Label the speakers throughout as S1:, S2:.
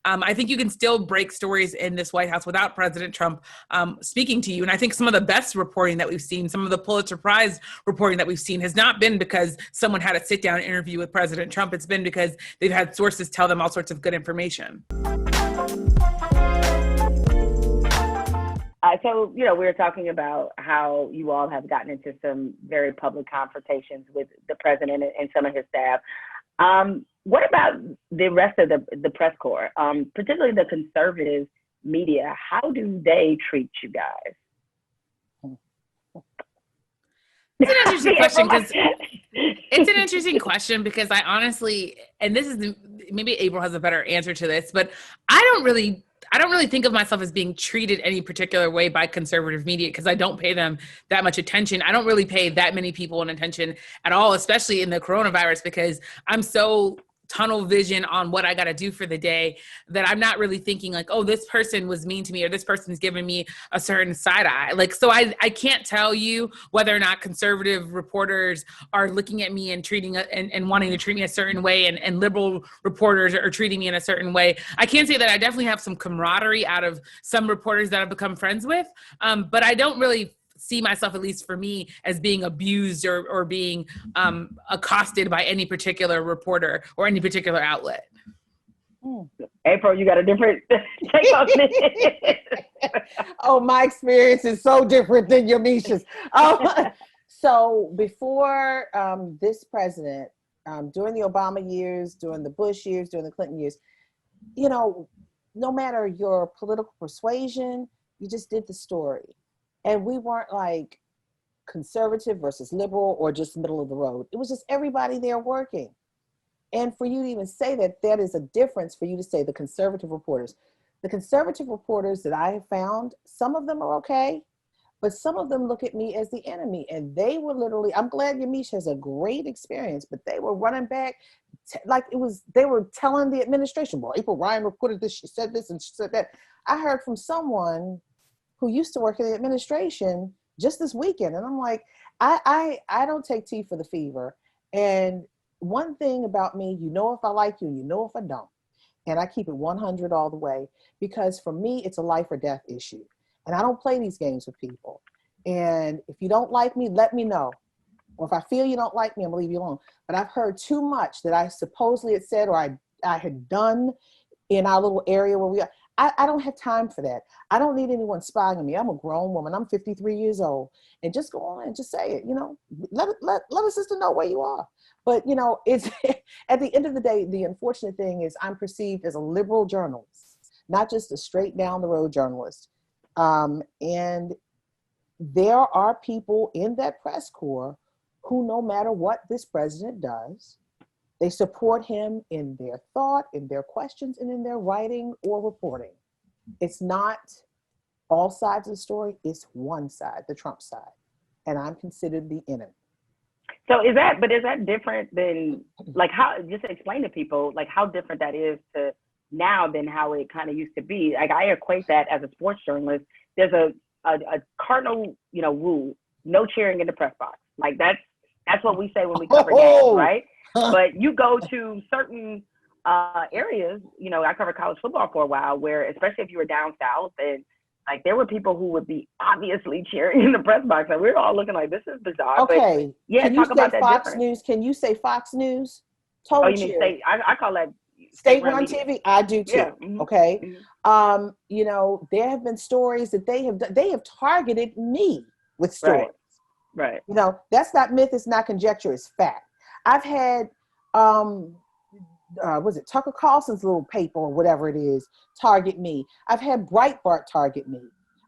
S1: I think you can still break stories in this White House without President Trump speaking to you. And I think some of the best reporting that we've seen, some of the Pulitzer Prize reporting that we've seen has not been because someone had a sit-down interview with President Trump. It's been because they've had sources tell them all sorts of good information.
S2: So, we were talking about how you all have gotten into some very public confrontations with the president and some of his staff. What about the rest of the press corps, particularly the conservative media? How do they treat you guys?
S1: It's an interesting question because it's an interesting question because I honestly, and this is maybe April has a better answer to this, but I don't really think of myself as being treated any particular way by conservative media because I don't pay them that much attention. I don't really pay that many people an attention at all, especially in the coronavirus, because I'm so tunnel vision on what I got to do for the day that I'm not really thinking like, oh, this person was mean to me or this person's giving me a certain side eye. Like, so I can't tell you whether or not conservative reporters are looking at me and treating and wanting to treat me a certain way and liberal reporters are treating me in a certain way. I can say that I definitely have some camaraderie out of some reporters that I've become friends with, but I don't really see myself, at least for me, as being abused or being accosted by any particular reporter or any particular outlet.
S2: April, you got a different take on this.
S3: Oh, my experience is so different than Yamiche's. So before this president, during the Obama years, during the Bush years, during the Clinton years, no matter your political persuasion, you just did the story. And we weren't like conservative versus liberal or just middle of the road. It was just everybody there working. And for you to even say that is a difference for you to say the conservative reporters. The conservative reporters that I have found, some of them are okay, but some of them look at me as the enemy. And they were literally, I'm glad Yamiche has a great experience, but they were running back they were telling the administration, well, April Ryan reported this, she said this and she said that. I heard from someone who used to work in the administration just this weekend. And I'm like, I don't take tea for the fever. And one thing about me, if I like you, if I don't. And I keep it 100 all the way, because for me, it's a life or death issue. And I don't play these games with people. And if you don't like me, let me know. Or if I feel you don't like me, I'm gonna leave you alone. But I've heard too much that I supposedly had said, or I had done in our little area where we are. I don't have time for that. I don't need anyone spying on me. I'm a grown woman. I'm 53 years old. And just go on and just say it, let a sister know where you are. But, it's at the end of the day, the unfortunate thing is I'm perceived as a liberal journalist, not just a straight down the road journalist. And there are people in that press corps who, no matter what this president does, they support him in their thought, in their questions, and in their writing or reporting. It's not all sides of the story. It's one side, the Trump side. And I'm considered the enemy.
S2: So is that different than, just to explain to people, how different that is to now than how it kind of used to be? I equate that as a sports journalist. There's a cardinal, rule, no cheering in the press box. That's what we say when we cover games, right? But you go to certain areas, I covered college football for a while, where especially if you were down south, and there were people who would be obviously cheering in the press box, and we were all looking like, this is bizarre.
S3: Okay,
S2: but, yeah,
S3: can
S2: talk
S3: you
S2: about
S3: say
S2: that
S3: Fox
S2: difference.
S3: News? Can you say Fox News?
S2: Oh, you mean state? I call that
S3: state-run TV. I do too.
S2: Yeah. Mm-hmm.
S3: Okay. Mm-hmm. There have been stories that they have targeted me with stories.
S2: Right.
S3: That's not myth. It's not conjecture. It's fact. I've had, was it Tucker Carlson's little paper or whatever it is, target me. I've had Breitbart target me.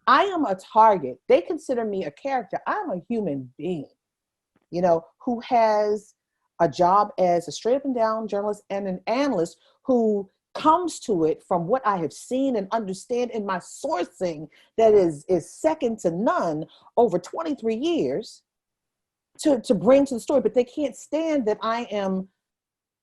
S3: I am a target. They consider me a character. I'm a human being, who has a job as a straight up and down journalist and an analyst who comes to it from what I have seen and understand in my sourcing that is second to none over 23 years to bring to the story. But they can't stand that I am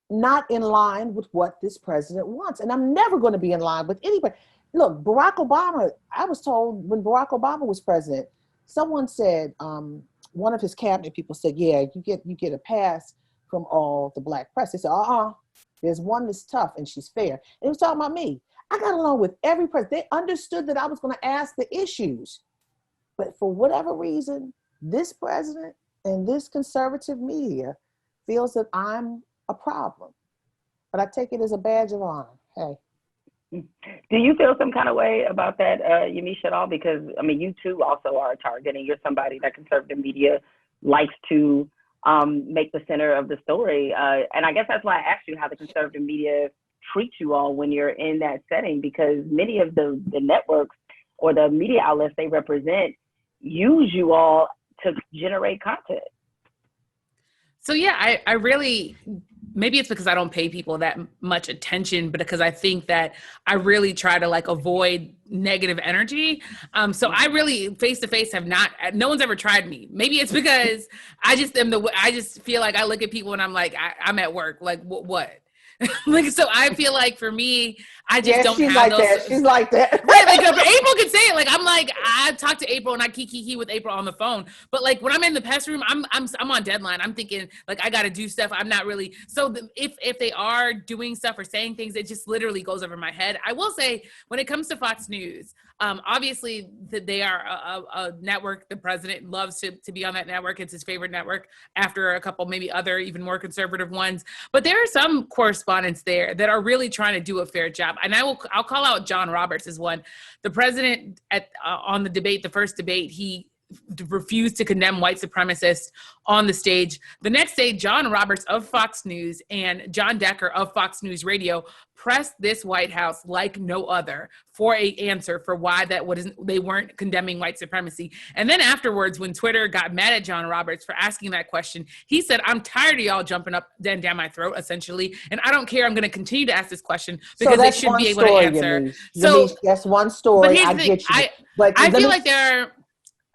S3: not in line with what this president wants. And I'm never going to be in line with anybody. Look, Barack Obama, I was told when Barack Obama was president, someone said, one of his cabinet people said, yeah, you get a pass from all the black press. They said, there's one that's tough and she's fair. And he was talking about me. I got along with every person. They understood that I was going to ask the issues. But for whatever reason, this president and this conservative media feels that I'm a problem. But I take it as a badge of honor. Hey.
S2: Do you feel some kind of way about that, Yamiche, at all? Because, I mean, you too also are a target, and you're somebody that conservative media likes to make the center of the story. And I guess that's why I asked you how the conservative media treats you all when you're in that setting, because many of the networks or the media outlets they represent use you all to generate content.
S1: So yeah, I really, maybe it's because I don't pay people that much attention, but because I think that I really try to like avoid negative energy. So I really face to face have not, no one's ever tried me. Maybe it's because I just feel like I look at people and I'm like, I'm at work. Like what? Like, so I feel like for me, I just don't have
S3: like
S1: those.
S3: That. She's like that.
S1: Right. Like April could say it. Like, I'm like, I talk to April and I kiki with April on the phone. But like when I'm in the pest room, I'm on deadline. I'm thinking like, I got to do stuff. I'm not really. So if they are doing stuff or saying things, it just literally goes over my head. I will say when it comes to Fox News, obviously they are a network. The president loves to be on that network. It's his favorite network after a couple, maybe other even more conservative ones. But there are some correspondents there that are really trying to do a fair job. And I'll call out John Roberts as one. The president on the debate, the first debate, he refused to condemn white supremacists on the stage. The next day, John Roberts of Fox News and John Decker of Fox News Radio pressed this White House like no other for an answer for why they weren't condemning white supremacy. And then afterwards, when Twitter got mad at John Roberts for asking that question, he said, I'm tired of y'all jumping up and down my throat, essentially. And I don't care. I'm going to continue to ask this question because they should be able to answer.
S3: Yamiche.
S1: So
S3: that's one story.
S1: But
S3: I get you.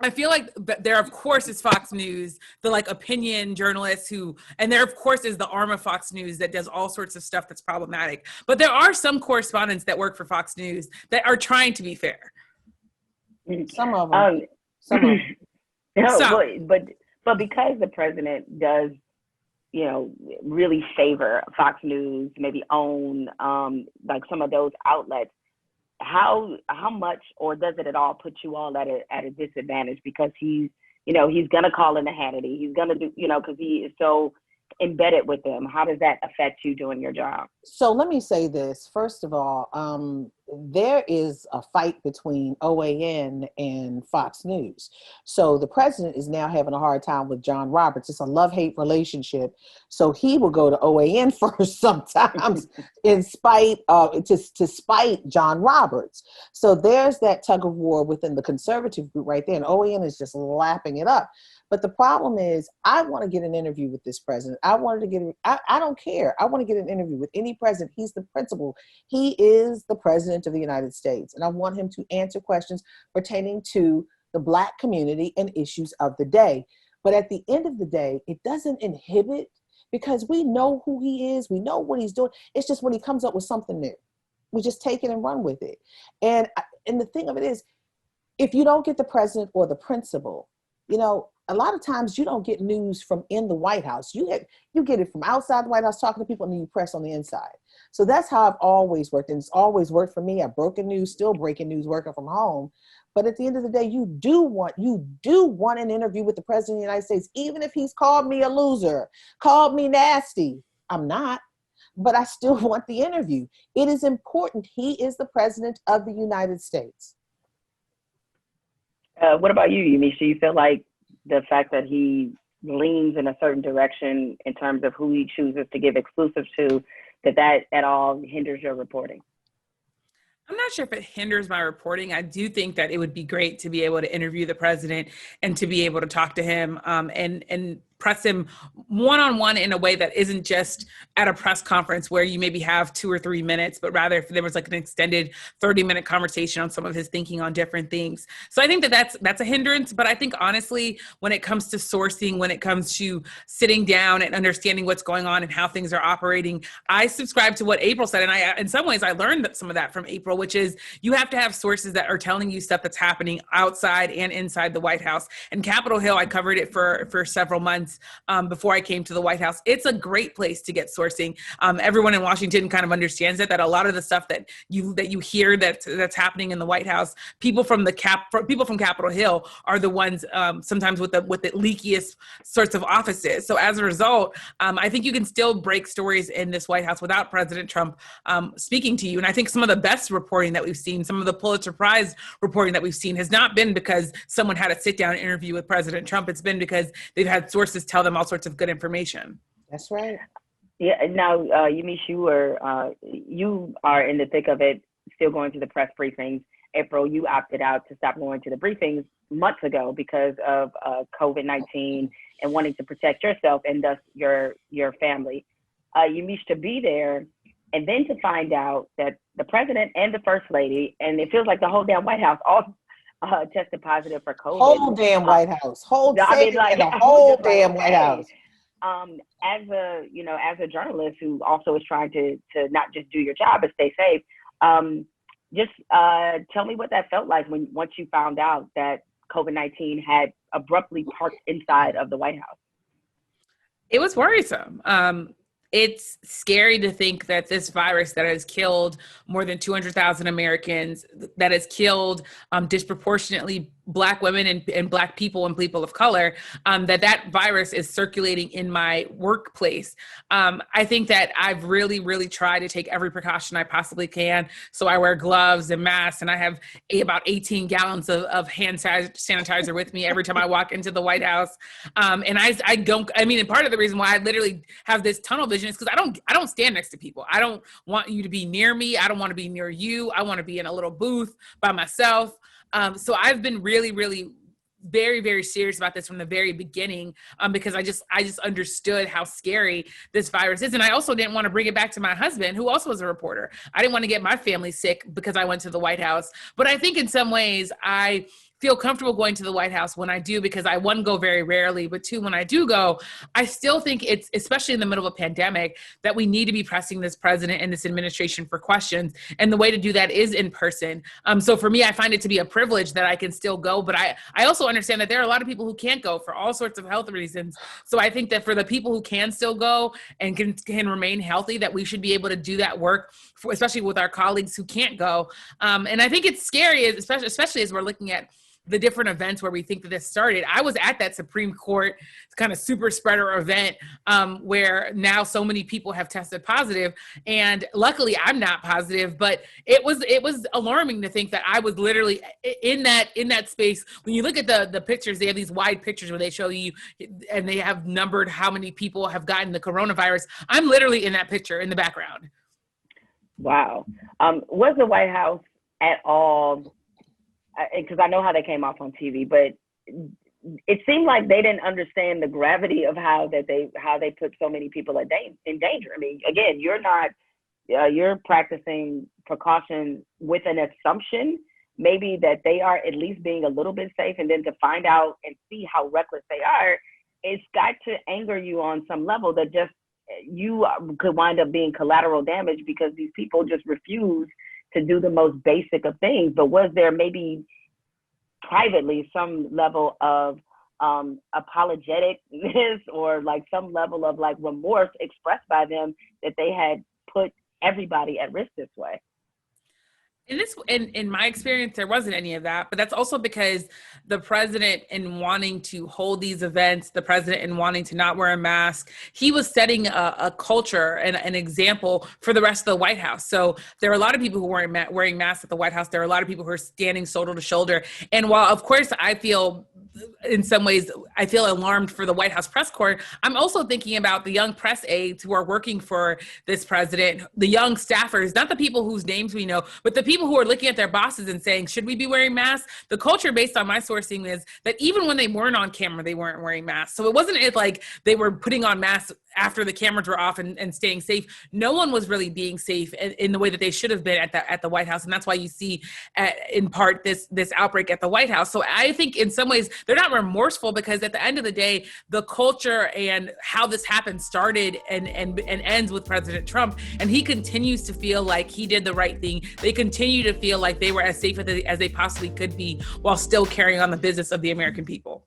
S1: I feel like there, of course, is Fox News, the like opinion journalists and there, of course, is the arm of Fox News that does all sorts of stuff that's problematic. But there are some correspondents that work for Fox News that are trying to be fair.
S3: Some of them.
S2: No, but because the president does, really favor Fox News, maybe own like some of those outlets, how much, or does it at all put you all at a disadvantage because he's gonna call in the Hannity, he's gonna do, because he is so embedded with them? How does that affect you doing your job?
S3: So let me say this. First of all, there is a fight between OAN and Fox News. So the president is now having a hard time with John Roberts. It's a love-hate relationship. So he will go to OAN first sometimes to spite John Roberts. So there's that tug of war within the conservative group right there. And OAN is just lapping it up. But the problem is, I want to get an interview with this president. I don't care. I want to get an interview with any president. He's the principal. He is the president of the United States. And I want him to answer questions pertaining to the Black community and issues of the day. But at the end of the day, it doesn't inhibit, because we know who he is. We know what he's doing. It's just when he comes up with something new, we just take it and run with it. And the thing of it is, if you don't get the president or the principal, a lot of times you don't get news from in the White House. You get it from outside the White House, talking to people, and then you press on the inside. So that's how I've always worked. And it's always worked for me. I've broken news, still breaking news, working from home. But at the end of the day, you do want an interview with the president of the United States, even if he's called me a loser, called me nasty. I'm not, but I still want the interview. It is important. He is the president of the United States.
S2: What about you, Yamiche? You feel like the fact that he leans in a certain direction in terms of who he chooses to give exclusives to, that at all hinders your reporting?
S1: I'm not sure if it hinders my reporting. I do think that it would be great to be able to interview the president and to be able to talk to him and press him one-on-one in a way that isn't just at a press conference where you maybe have 2 or 3 minutes, but rather if there was like an extended 30-minute conversation on some of his thinking on different things. So I think that's a hindrance. But I think honestly, when it comes to sourcing, when it comes to sitting down and understanding what's going on and how things are operating, I subscribe to what April said. And in some ways, I learned some of that from April, which is you have to have sources that are telling you stuff that's happening outside and inside the White House. And Capitol Hill, I covered it for several months. months before I came to the White House. It's a great place to get sourcing. Everyone in Washington kind of understands that a lot of the stuff that you hear that's happening in the White House, people from Capitol Hill are the ones sometimes with the leakiest sorts of offices. So as a result, I think you can still break stories in this White House without President Trump speaking to you. And I think some of the best reporting that we've seen, some of the Pulitzer Prize reporting that we've seen, has not been because someone had a sit-down interview with President Trump. It's been because they've had sources tell them all sorts of good information.
S3: That's right.
S2: Yeah. Now, Yamiche, you are in the thick of it, still going to the press briefings. April, you opted out to stop going to the briefings months ago because of COVID-19 and wanting to protect yourself and thus your family. Yamiche, to be there and then to find out that the president and the first lady, and it feels like the whole damn White House all tested positive for COVID.
S3: Whole damn White House. The whole damn White House.
S2: As a journalist who also is trying to not just do your job but stay safe, just tell me what that felt like once you found out that COVID-19 had abruptly parked inside of the White House.
S1: It was worrisome. It's scary to think that this virus that has killed more than 200,000 Americans, that has killed disproportionately Black women and Black people and people of color, that virus is circulating in my workplace. I think that I've really, really tried to take every precaution I possibly can. So I wear gloves and masks, and I have about 18 gallons of hand sanitizer with me every time I walk into the White House. And and part of the reason why I literally have this tunnel vision is because I don't stand next to people. I don't want you to be near me. I don't want to be near you. I want to be in a little booth by myself. So I've been really, really very, very serious about this from the very beginning, because I just understood how scary this virus is. And I also didn't want to bring it back to my husband, who also was a reporter. I didn't want to get my family sick because I went to the White House. But I think in some ways I feel comfortable going to the White House when I do, because I, one, go very rarely, but two, when I do go, I still think it's, especially in the middle of a pandemic, that we need to be pressing this president and this administration for questions. And the way to do that is in person. So for me, I find it to be a privilege that I can still go, but I also understand that there are a lot of people who can't go for all sorts of health reasons. So I think that for the people who can still go and can remain healthy, that we should be able to do that work, especially with our colleagues who can't go. And I think it's scary, especially as we're looking at the different events where we think that this started. I was at that Supreme Court kind of super spreader event where now so many people have tested positive, and luckily I'm not positive, but it was alarming to think that I was literally in that space. When you look at the pictures, they have these wide pictures where they show you and they have numbered how many people have gotten the coronavirus. I'm literally in that picture in the background.
S2: Wow. Was the White House at all, because I know how they came off on TV, but it seemed like they didn't understand the gravity of how they put so many people in danger. I mean, again, you're practicing precaution with an assumption maybe that they are at least being a little bit safe, and then to find out and see how reckless they are, it's got to anger you on some level that just you could wind up being collateral damage because these people just refuse to do the most basic of things. But was there maybe privately some level of apologeticness or like some level of like remorse expressed by them that they had put everybody at risk this way?
S1: In my experience, there wasn't any of that, but that's also because the president, in wanting to hold these events, the president in wanting to not wear a mask, he was setting a culture and an example for the rest of the White House. So there are a lot of people who weren't wearing masks at the White House. There are a lot of people who are standing shoulder to shoulder. And while, of course, I feel in some ways, I feel alarmed for the White House press corps, I'm also thinking about the young press aides who are working for this president, the young staffers, not the people whose names we know, but the people who are looking at their bosses and saying, should we be wearing masks? The culture based on my sourcing is that even when they weren't on camera, they weren't wearing masks. So it wasn't like they were putting on masks after the cameras were off and staying safe. No one was really being safe in the way that they should have been at the White House. And that's why you see in part this outbreak at the White House. So I think in some ways they're not remorseful, because at the end of the day, the culture and how this happened started and ends with President Trump. And he continues to feel like he did the right thing. They continue to feel like they were as safe as they possibly could be while still carrying on the business of the American people.